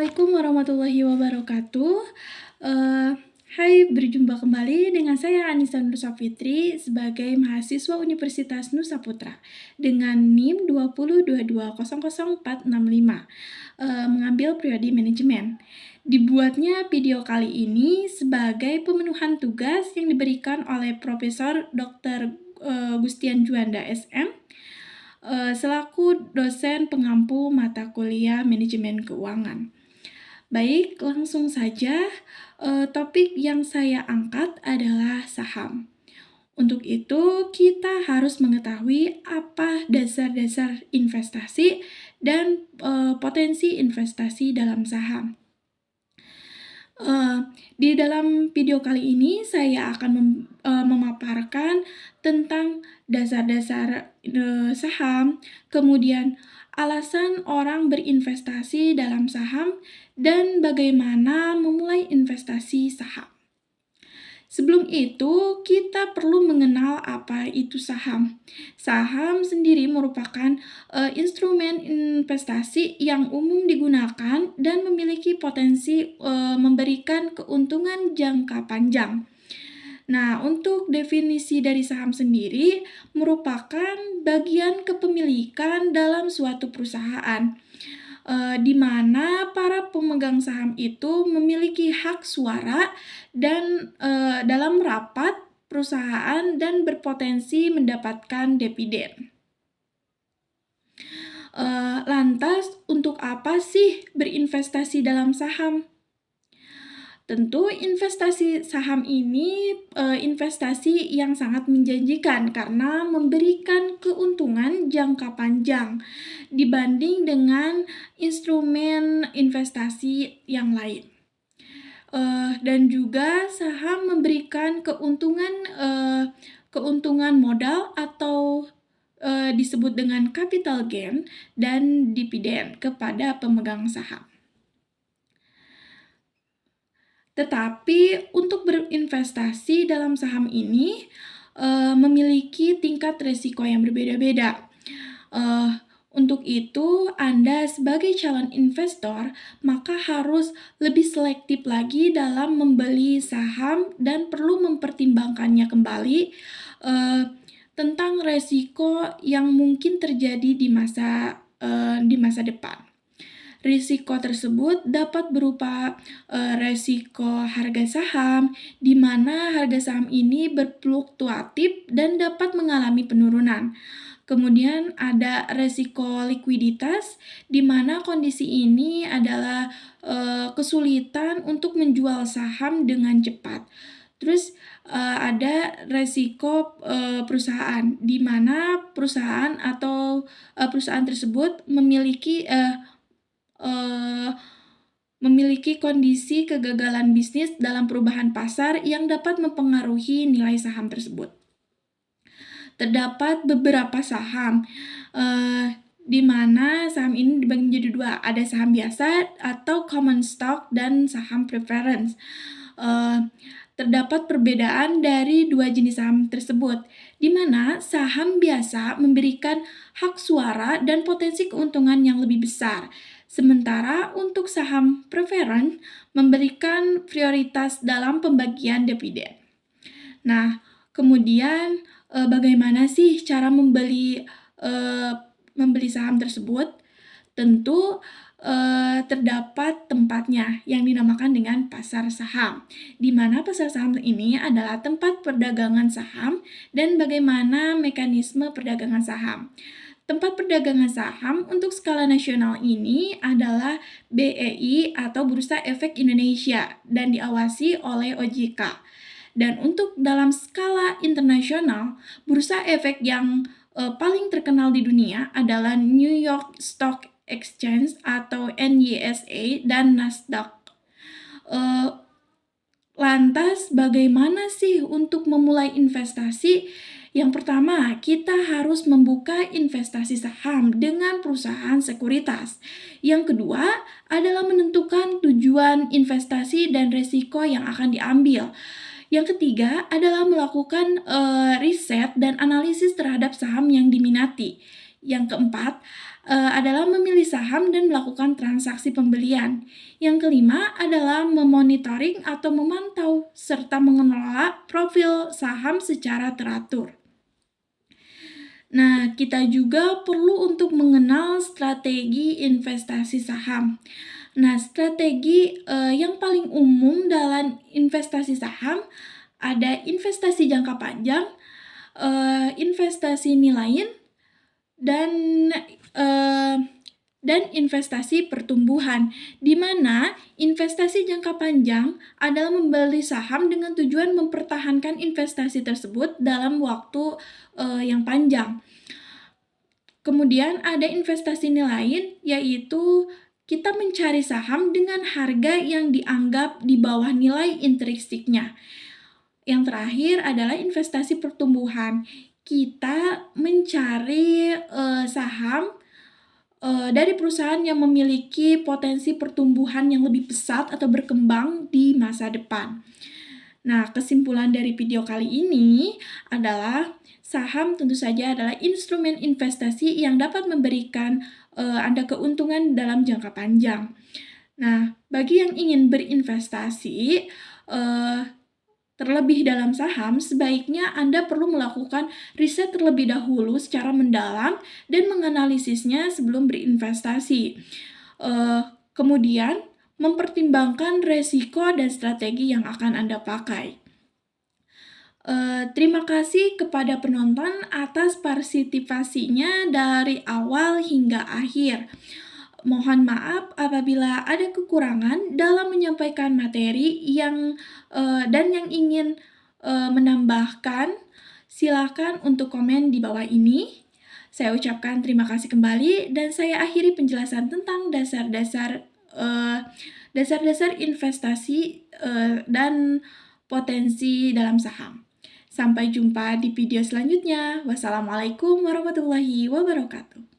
Assalamualaikum warahmatullahi wabarakatuh. Hai, berjumpa kembali dengan saya Anissa Nur Safitri sebagai mahasiswa Universitas Nusa Putra dengan NIM 2022000465, mengambil prodi manajemen. Dibuatnya video kali ini sebagai pemenuhan tugas yang diberikan oleh Profesor Dr. Gustian Juanda SM selaku dosen pengampu mata kuliah manajemen keuangan. Baik, langsung saja. Topik yang saya angkat adalah saham. Untuk itu, kita harus mengetahui apa dasar-dasar investasi dan potensi investasi dalam saham. Di dalam video kali ini saya akan memaparkan tentang dasar-dasar saham, kemudian alasan orang berinvestasi dalam saham, dan bagaimana memulai investasi saham. Sebelum itu, kita perlu mengenal apa itu saham. Saham sendiri merupakan instrumen investasi yang umum digunakan dan memiliki potensi memberikan keuntungan jangka panjang. Nah, untuk definisi dari saham sendiri merupakan bagian kepemilikan dalam suatu perusahaan, di mana para pemegang saham itu memiliki hak suara dan dalam rapat perusahaan dan berpotensi mendapatkan dividen. Lantas, untuk apa sih berinvestasi dalam saham? Tentu investasi saham ini investasi yang sangat menjanjikan karena memberikan keuntungan jangka panjang dibanding dengan instrumen investasi yang lain. Dan juga saham memberikan keuntungan modal atau disebut dengan capital gain dan dividen kepada pemegang saham. Tetapi untuk berinvestasi dalam saham ini memiliki tingkat risiko yang berbeda-beda. Untuk itu, Anda sebagai calon investor maka harus lebih selektif lagi dalam membeli saham dan perlu mempertimbangkannya kembali tentang risiko yang mungkin terjadi di masa depan. Risiko tersebut dapat berupa risiko harga saham, di mana harga saham ini berfluktuatif dan dapat mengalami penurunan. Kemudian ada risiko likuiditas, di mana kondisi ini adalah kesulitan untuk menjual saham dengan cepat. Terus ada risiko perusahaan, di mana perusahaan atau perusahaan tersebut memiliki kondisi kegagalan bisnis dalam perubahan pasar yang dapat mempengaruhi nilai saham tersebut. Terdapat beberapa saham di mana saham ini dibagi menjadi dua, ada saham biasa atau common stock dan saham preference. Terdapat perbedaan dari dua jenis saham tersebut, di mana saham biasa memberikan hak suara dan potensi keuntungan yang lebih besar. Sementara untuk saham preference memberikan prioritas dalam pembagian dividen. Nah, kemudian bagaimana sih cara membeli saham tersebut? Tentu terdapat tempatnya yang dinamakan dengan pasar saham, di mana pasar saham ini adalah tempat perdagangan saham dan bagaimana mekanisme perdagangan saham. Tempat perdagangan saham untuk skala nasional ini adalah BEI atau Bursa Efek Indonesia dan diawasi oleh OJK. Dan untuk dalam skala internasional, bursa efek yang paling terkenal di dunia adalah New York Stock Exchange atau NYSE dan Nasdaq. Lantas bagaimana sih untuk memulai investasi? Yang pertama, kita harus membuka investasi saham dengan perusahaan sekuritas. Yang kedua adalah menentukan tujuan investasi dan risiko yang akan diambil. Yang ketiga adalah melakukan riset dan analisis terhadap saham yang diminati. Yang keempat adalah memilih saham dan melakukan transaksi pembelian. Yang kelima adalah memonitoring atau memantau serta mengelola profil saham secara teratur. Nah, kita juga perlu untuk mengenal strategi investasi saham. Nah, strategi yang paling umum dalam investasi saham ada investasi jangka panjang, investasi nilaiin, dan eh, investasi pertumbuhan, di mana investasi jangka panjang adalah membeli saham dengan tujuan mempertahankan investasi tersebut dalam waktu yang panjang. Kemudian ada investasi nilaiin, yaitu kita mencari saham dengan harga yang dianggap di bawah nilai intrinsiknya. Yang terakhir adalah investasi pertumbuhan. Kita mencari saham dari perusahaan yang memiliki potensi pertumbuhan yang lebih pesat atau berkembang di masa depan. Nah, kesimpulan dari video kali ini adalah saham tentu saja adalah instrumen investasi yang dapat memberikan Anda keuntungan dalam jangka panjang. Nah, bagi yang ingin berinvestasi, terlebih dalam saham, sebaiknya Anda perlu melakukan riset terlebih dahulu secara mendalam dan menganalisisnya sebelum berinvestasi. Kemudian, mempertimbangkan resiko dan strategi yang akan Anda pakai. Terima kasih kepada penonton atas partisipasinya dari awal hingga akhir. Mohon maaf apabila ada kekurangan dalam menyampaikan materi dan yang ingin menambahkan, silakan untuk komen di bawah ini. Saya ucapkan terima kasih kembali dan saya akhiri penjelasan tentang dasar-dasar investasi dan potensi dalam saham. Sampai jumpa di video selanjutnya. Wassalamualaikum warahmatullahi wabarakatuh.